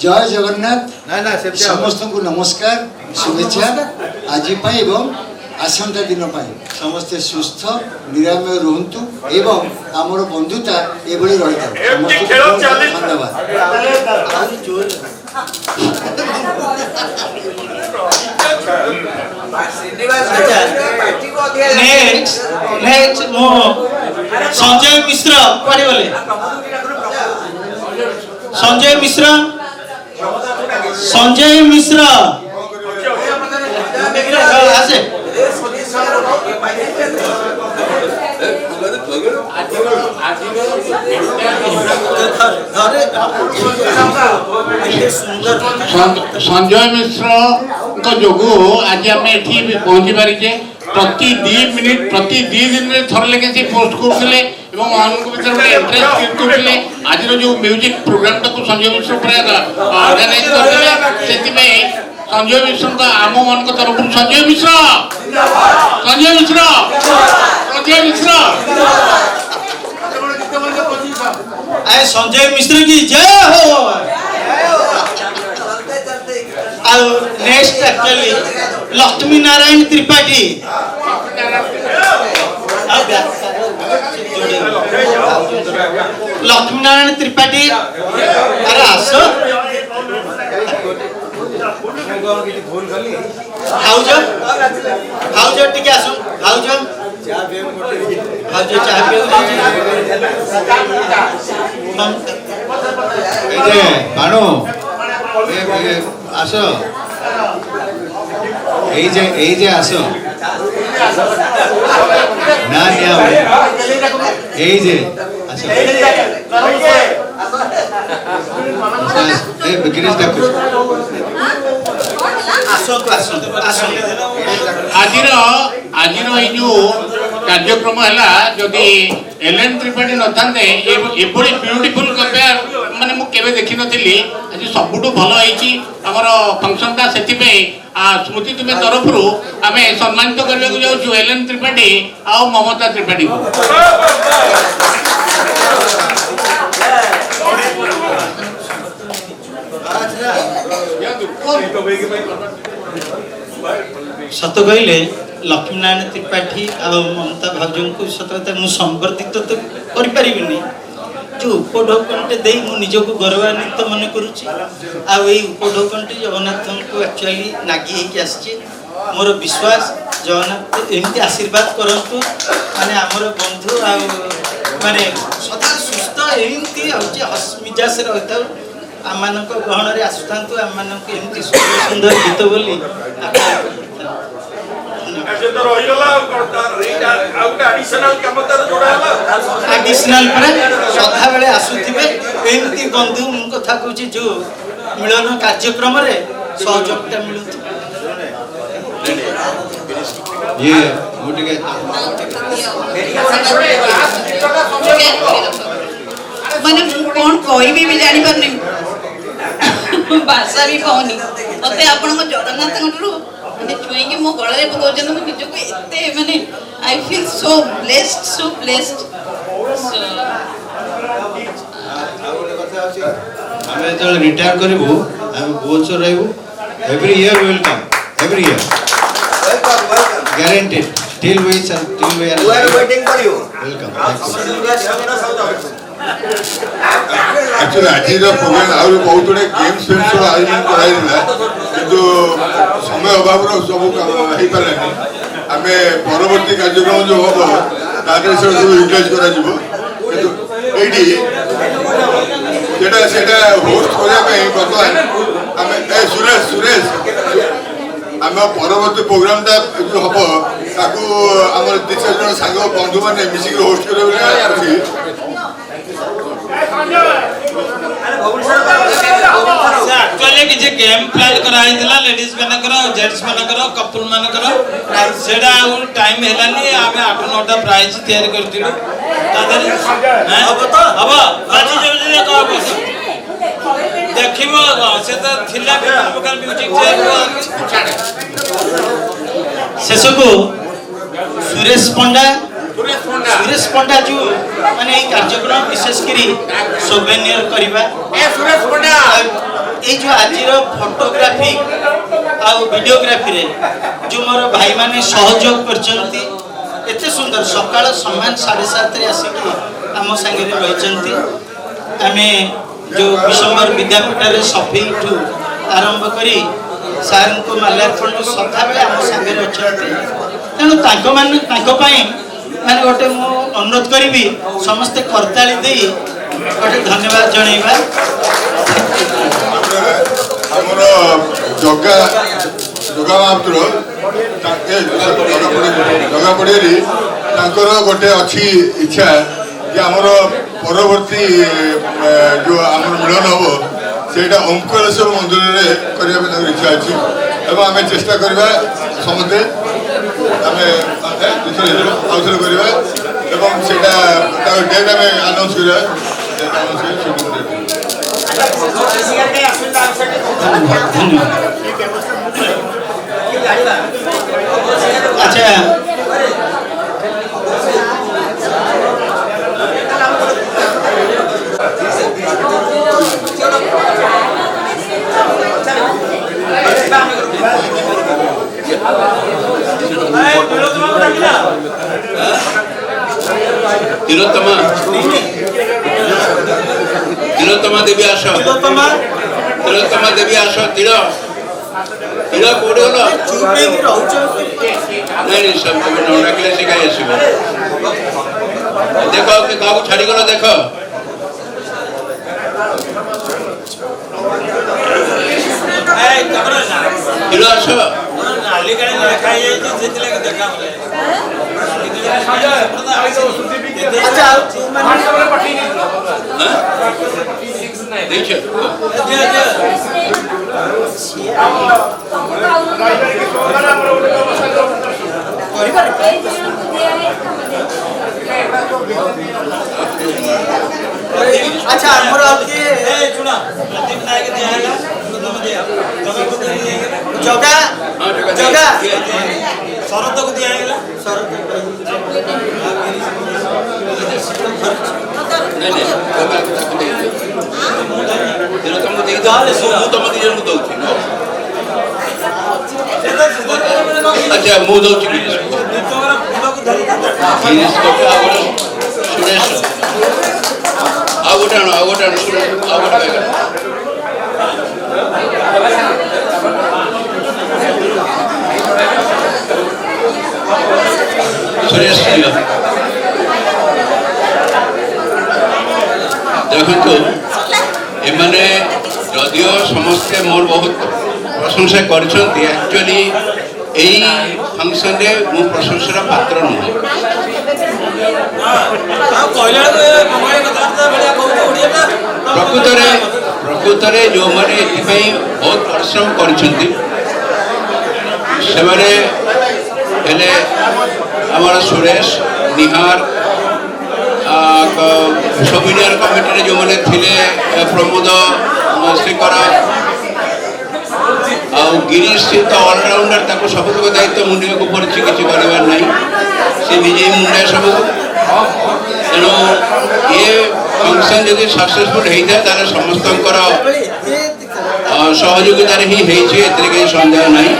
जय जगन्नाथ समस्त को नमस्कार शुभेच्छा आज एवं आसंता दिन समस्ते सुस्थ निरामय रुहतु एवं आमर बंधुता एभली रही धन्यवाद। नेक्स्ट मो संजय मिश्र पढ़े बोले संजय मिश्र आसे संजय मिश्र जोगु आज आम ये पहुंची पारिचे प्रति 2 मिनिट प्रति 2 दिन में थर लेके से पोस्ट करते इंटरेस्ट करते आज जो म्यूजिक प्रोग्राम को संजय मिश्र ऑर्गेनाइज करते संजय मिश्र का आम मान तरफ संजय मिश्र आए संजय मिश्र की जय हो। नेक्स्ट एक्चुअली लक्ष्मी नारायण त्रिपाठी अरे आसो हाउज टिके आसो हाउज चाह पियो बाणु आसो जे आसो ना जे आसो गिरीश डाकु आज जो कार्यक्रम है जदि एलएन त्रिपाठी न था ब्यूटीफुल कंपेयर माने मु केबे देखि नथिली आज सबुठु भलो होईची हमर फंक्शन ता सेति पे स्मृति तुमे तरफ रु आमे सम्मानित करबे को जाउ एलएन त्रिपाठी आ ममता त्रिपाठी को सत कहले लक्ष्मीनारायण त्रिपाठी आ ममता भाउजों को सतता मु संवर्धित तो करि परिबिनी जो उपढौकनटे दे मु निजको गौरवान्वित मन करूची आ एई उपढौकनटे जगन्नाथ को एक्चुअली नागी हे के आसी मोर विश्वास जगन्नाथ एमती आशीर्वाद करंतु माने हमर बंधु आ माने सदा सुस्थ एमती होची हसमिजास रहता आमानक गहन रे आसुतांतु आमानक एमती सुंदर गीत बोली एडिशनल सदा बेले आसुथिबे एमती बंधु मु कथा कहूची जो मिलन कार्यक्रम रे सहयोगिता मिलुथि ये मोटिके माने कौन कहबी भी जानि परनी भाषा भी पाउनी मते आपण को जगन्नाथ गटरू माने छुई के मो गळे पकोजन मु निजो को एते माने आई फील सो ब्लेस्ड हमें जो रिटायर करबो हम बहुत सो रहबो every year we will come every year guaranteed till we are waiting for you welcome actually आज प्रोग्राम आउ बहुत गुड़े गेम्स फेम्स आयोजन कराइला किंतु समय अभाव सब हो पारानी आम परवर्ती कार्यक्रम जो हम ताकि सब यूटिलाइज कर होस्ट करने बर्तमान आम सुरेश आम परवर्ती प्रोग्राम जो हम ताकू आम 3-4 जन सांग बंधु मैंने मिसिक होस्ट कर एक्चुअली कि जे गेम प्लान करा हितला लेडीज मानकर जेंट्स मानकर कपल मानकर सेडा टाइम हेलानी आमे 8-9टा प्राइज तैयार करथिलु तादर अब तो अब बाजी जल्दी कहबो देखिबो से तो थिला प्रकार म्यूजिक शेष को सुरेश पंडा जो माने कार्यक्रम विशेष करी सोवेनियर करबा सुरेश पंडा এই যে আজির ফটোগ্রাফি আর ভিডিওগ্রাফি রে যে মোর ভাই মানে সহযোগ করছন্তি এতে সুন্দর সকাল সমান 7:30 আসিকি আম সাঙ্গে রহিছন্তি আমি যে বিশ্বম্বর বিদ্যাপীঠরে সফেইঠু আরম্ভ করি ସାର୍ଙ୍କୁ ମାଲ୍ୟାର୍ପଣଠୁ ସଦାବେଳେ ଆମ ସାଙ୍ଗରେ ଅଛନ୍ତି ତେଣୁ ତାଙ୍କ ପାଇଁ ମାନେ ଗୋଟେ ମୁଁ ଅନୁରୋଧ କରିବି ସମସ୍ତେ କରତାଳି ଦେଇ ଗୋଟେ ଧନ୍ୟବାଦ ଜଣାଇବା। ଆମର ଜଗା ମହାପାତ୍ର ଜଗା ପଡ଼ିଆରୀ ତାଙ୍କର ଗୋଟେ ଅଛି ଇଚ୍ଛା ଯେ ଆମର ପରବର୍ତ୍ତୀ ଯେଉଁ ଆମର ମିଳନ ହେବ ସେଇଟା ଓମକାରେଶ୍ୱର ମନ୍ଦିରରେ କରିବା ପାଇଁ ତାଙ୍କର ଇଚ୍ଛା ଅଛି ଏବଂ ଆମେ ଚେଷ୍ଟା କରିବା ସମସ୍ତେ ଆମେ ଆଉଥରେ କରିବା ଏବଂ ସେଇଟା ତାର ଡେଟ୍ ଆମେ ଆନାଉନ୍ସ କରିବା ଆଚ୍ଛା ତିଲୋତ୍ତମା ଦେବୀ ଆସ ତିଲୋତ୍ତମା ଦେବୀ ଆସ ତିଳ କୋଉଠି ଗଲ ନାଇଁ ସବୁ ନ ଡାକିଲେ ସେ କାହିଁ ଆସିବ ଦେଖ କାହାକୁ ଛାଡ଼ିଗଲ ଦେଖ ତିଳ ଆସ ଆଚ୍ଛା ଆମର ଜଗା ଜଗା ଶରତକୁ ଦିଆହେଇଗଲା ଆଚ୍ଛା ମୁଁ ଦଉଛି ସୁରେଶ ଆଉ ଗୋଟେ ଆଣ ସୁରେଶ ଆଉ ଗୋଟେ ସୁରେଶ ଦେଖନ୍ତୁ ଏମାନେ ଯଦିଓ ସମସ୍ତେ ମୋର ବହୁତ ପ୍ରଶଂସା କରିଛନ୍ତି ଆକ୍ଚୁଆଲି ଏଇ ଫଙ୍କସନରେ ମୁଁ ପ୍ରଶଂସାର ପାତ୍ର ନୁହେଁ ପ୍ରକୃତରେ ଯେଉଁମାନେ ଏଥିପାଇଁ ବହୁତ ପରିଶ୍ରମ କରିଛନ୍ତି ସେମାନେ ହେଲେ ଆମର ସୁରେଶ ନିହାର ସବିନିୟର କମିଟିରେ ଯେଉଁମାନେ ଥିଲେ ପ୍ରମୋଦ ଶ୍ରୀକର ଆଉ ଗିରିଶ ସେ ତ ଅଲରାଉଣ୍ଡର ତାକୁ ସବୁତକ ଦାୟିତ୍ୱ ମୁଣ୍ଡିବାକୁ ପଡ଼ିଛି କିଛି କରିବାର ନାହିଁ ସେ ନିଜେ ମୁଣ୍ଡାଏ ସବୁକୁ ତେଣୁ ଏ ଫଙ୍କସନ୍ ଯଦି ସକ୍ସେସଫୁଲ୍ ହେଇଥାଏ ତାହେଲେ ସମସ୍ତଙ୍କର ସହଯୋଗିତାରେ ହିଁ ହେଇଛି ଏଥିରେ କିଛି ସନ୍ଦେହ ନାହିଁ।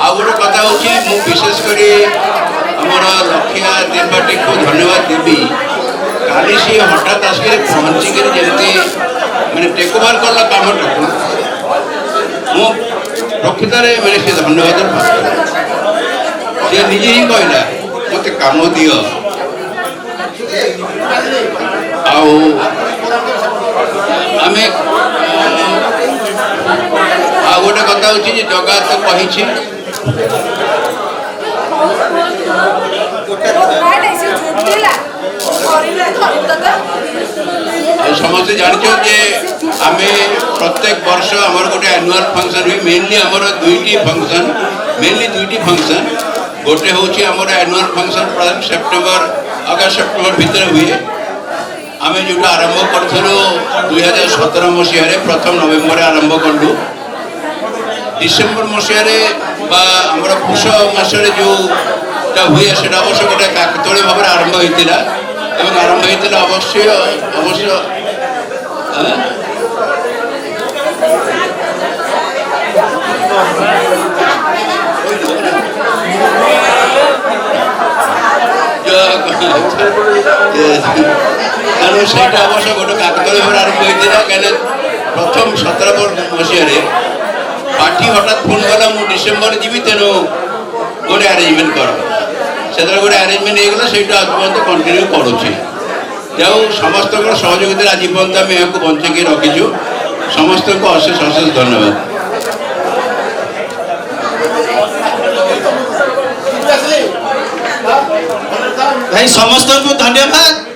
ଆଉ ଗୋଟେ କଥା ହେଉଛି ମୁଁ ବିଶେଷ କରି ଆମର ଲକ୍ଷ୍ୟା ତ୍ରିପାଠୀକୁ ଧନ୍ୟବାଦ ଦେବି କାଲି ସେ ହଠାତ୍ ଆସିକି ପହଞ୍ଚିକରି ଯେମିତି ମାନେ ଟେକ୍ ଓଭର କଲା କାମଟାକୁ ମୁଁ ପ୍ରକୃତରେ ମାନେ ସେ ଧନ୍ୟବାଦର ପାତ୍ର ସେ ନିଜେ ହିଁ କହିଲା ମୋତେ କାମ ଦିଅ ଆଉ ଆମେ ଆଉ ଗୋଟେ କଥା ହେଉଛି ଯେ ଜଗା ତ କହିଛି ଆଉ ସମସ୍ତେ ଜାଣିଛ ଯେ ଆମେ ପ୍ରତ୍ୟେକ ବର୍ଷ ଆମର ଗୋଟେ ଆନୁଆଲ ଫଙ୍କସନ୍ ହୁଏ ମେନଲି ଆମର ଦୁଇଟି ଫଙ୍କସନ୍ ଗୋଟେ ହେଉଛି ଆମର ଆନୁଆଲ ଫଙ୍କସନ୍ ଅଗଷ୍ଟ ସେପ୍ଟେମ୍ବର ଭିତରେ ହୁଏ ଆମେ ଯେଉଁଟା ଆରମ୍ଭ କରିଥିଲୁ 2017 ମସିହାରେ 1 ନଭେମ୍ବରରେ ଆରମ୍ଭ କଲୁ ଡିସେମ୍ବର ମସିହାରେ ବା ଆମର ପୁଷ ମାସରେ ଯେଉଁଟା ହୁଏ ସେଟା ଅବଶ୍ୟ ଗୋଟେ କାକତଳୀୟ ଭାବରେ ଆରମ୍ଭ ହୋଇଥିଲା ଏବଂ ଆରମ୍ଭ ହୋଇଥିଲା ଅବଶ୍ୟ ତେଣୁ ସେଇଟା ଅବଶ୍ୟ ଗୋଟେ କାକତଳୀୟ ଭାବରେ ଆରମ୍ଭ ହେଇଥିଲା। କାହିଁକିନା ପ୍ରଥମ 17 ମସିହାରେ ପାର୍ଟି ହଠାତ୍ ଫୋନ୍ କଲା ମୁଁ ଡିସେମ୍ବର ଯିବି, ତେଣୁ ଗୋଟେ ଆରେଞ୍ଜମେଣ୍ଟ କର। ସେତେବେଳେ ଗୋଟେ ଆରେଞ୍ଜମେଣ୍ଟ ହେଇଗଲା, ସେଇଟା ଆଜି ପର୍ଯ୍ୟନ୍ତ କଣ୍ଟିନ୍ୟୁ କରୁଛି। ଯାଉ ସମସ୍ତଙ୍କର ସହଯୋଗିତାରେ ଆଜି ପର୍ଯ୍ୟନ୍ତ ଆମେ ଏହାକୁ ବଞ୍ଚେଇକି ରଖିଛୁ। ସମସ୍ତଙ୍କୁ ଅଶେଷ ଅଶେଷ ଧନ୍ୟବାଦ। ଭାଇ ସମସ୍ତଙ୍କୁ ଧନ୍ୟବାଦ।